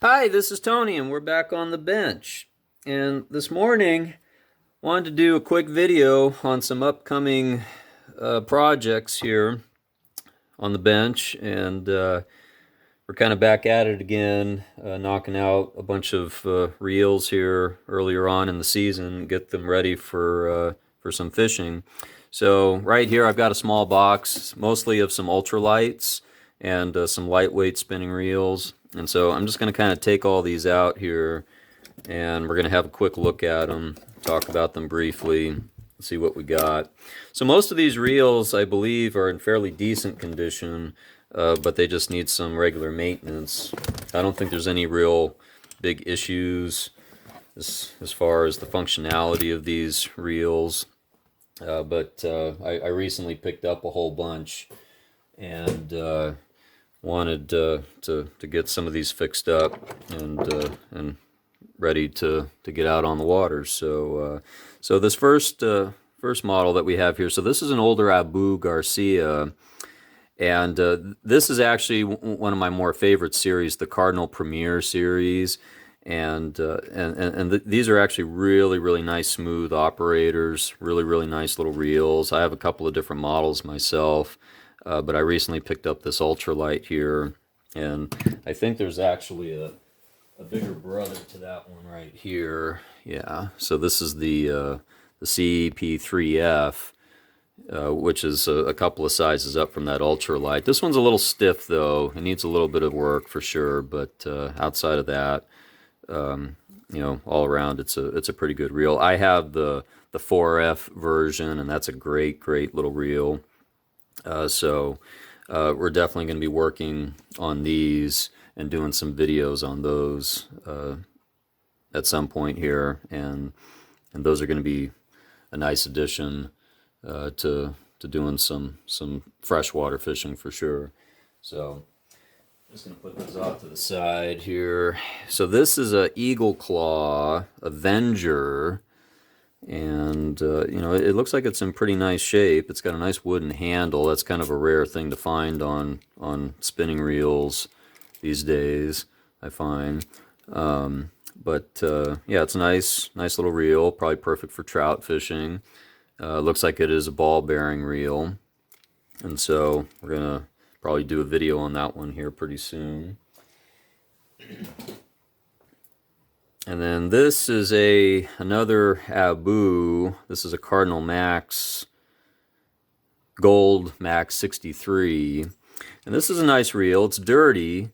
Hi, this is Tony, and we're back on the bench. And this morning, wanted to do a quick video on some upcoming projects here on the bench, and we're kind of back at it again, knocking out a bunch of reels here earlier on in the season, get them ready for some fishing. So right here, I've got a small box, mostly of some ultralights and some lightweight spinning reels. And so I'm just going to kind of take all these out here, and we're going to have a quick look at them, talk about them briefly, see what we got. So most of these reels, I believe, are in fairly decent condition, but they just need some regular maintenance. I don't think there's any real big issues as far as the functionality of these reels. But I recently picked up a whole bunch and wanted to get some of these fixed up and ready to get out on the water. So so this first model that we have here, so this is an older Abu Garcia, and this is actually one of my more favorite series, the Cardinal Premier series. And these are actually really nice smooth operators, really nice little reels. I have a couple of different models myself, but I recently picked up this ultralight here, and I think there's actually a bigger brother to that one right here. Yeah, so this is the CEP3F, which is a couple of sizes up from that ultralight. This one's a little stiff though; it needs a little bit of work for sure. But outside of that, all around, it's a pretty good reel. I have the 4F version, and that's a great little reel. So we're definitely going to be working on these and doing some videos on those at some point here, and those are going to be a nice addition to doing some freshwater fishing for sure. So just going to put those off to the side here. So this is a Eagle Claw Avenger, and it looks like it's in pretty nice shape. It's got a nice wooden handle. That's kind of a rare thing to find on spinning reels these days, I find. But yeah, it's a nice little reel, probably perfect for trout fishing. Looks like it is a ball bearing reel, and so we're gonna probably do a video on that one here pretty soon. And then this is another Abu. This is a Cardinal Max Gold Max 63, and this is a nice reel. It's dirty,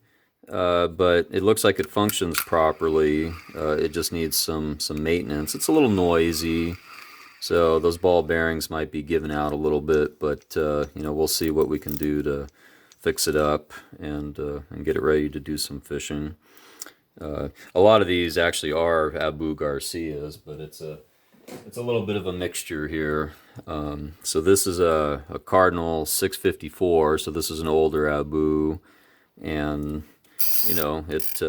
but it looks like it functions properly. It just needs some maintenance. It's a little noisy, so those ball bearings might be giving out a little bit, but we'll see what we can do to fix it up and get it ready to do some fishing. A lot of these actually are Abu Garcias, but it's a little bit of a mixture here. So this is a Cardinal 654, so this is an older Abu, and it's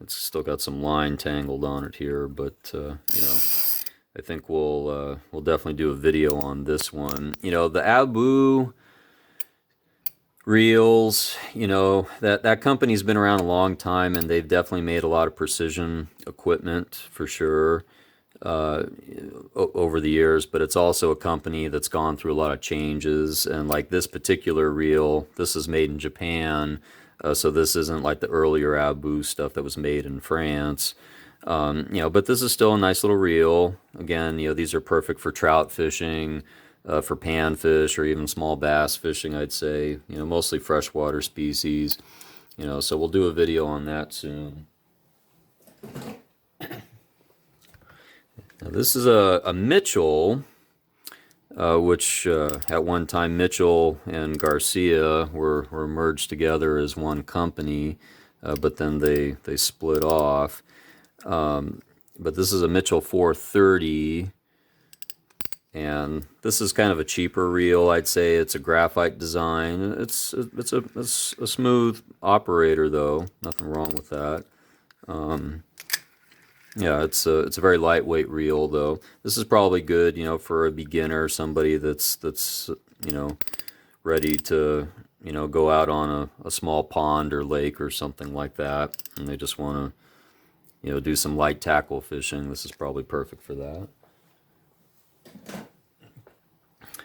still got some line tangled on it here, but I think we'll definitely do a video on this one. The Abu reels, that company's been around a long time, and they've definitely made a lot of precision equipment for sure over the years, but it's also a company that's gone through a lot of changes. And like this particular reel, this is made in Japan, so this isn't like the earlier Abu stuff that was made in France. But this is still a nice little reel. Again, these are perfect for trout fishing, for panfish, or even small bass fishing, I'd say. Mostly freshwater species. So we'll do a video on that soon. Now this is a Mitchell, which at one time Mitchell and Garcia were merged together as one company, but then they split off. But this is a Mitchell 430, and this is kind of a cheaper reel. I'd say it's a graphite design. It's a smooth operator though, nothing wrong with that. Yeah, it's a very lightweight reel though. This is probably good, for a beginner, somebody that's ready to you know, go out on a small pond or lake or something like that, and they just want to, you know, do some light tackle fishing. This is probably perfect for that.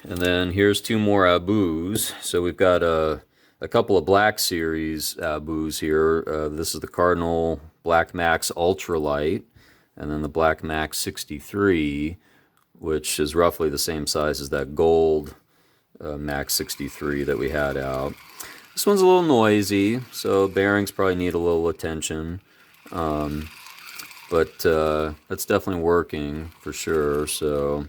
And then here's two more abus. So we've got a couple of Black Series abus here. This is the Cardinal Black Max Ultralight, and then the Black Max 63, which is roughly the same size as that gold Max 63 that we had out. This one's a little noisy, so bearings probably need a little attention. But that's definitely working for sure. So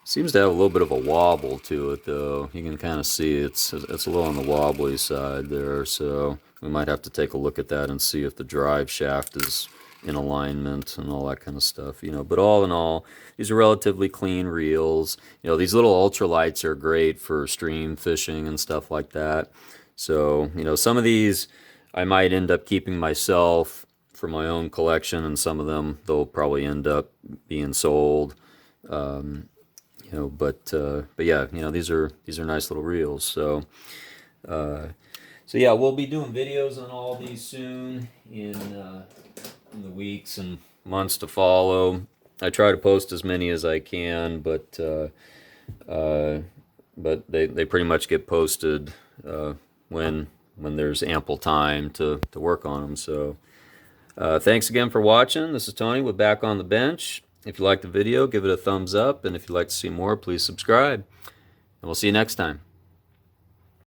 seems to have a little bit of a wobble to it, though. You can kind of see it's a little on the wobbly side there. So we might have to take a look at that and see if the drive shaft is in alignment and all that kind of stuff, you know. But all in all, these are relatively clean reels. You know, these little ultralights are great for stream fishing and stuff like that. So, you know, some of these I might end up keeping myself for my own collection, and some of them they'll probably end up being sold. You know, but yeah, you know, these are nice little reels. So so yeah, we'll be doing videos on all these soon in the weeks and months to follow. I try to post as many as I can, but they pretty much get posted when there's ample time to work on them. So thanks again for watching. This is Tony with Back on the Bench. If you liked the video, give it a thumbs up, and if you'd like to see more, please subscribe. And we'll see you next time.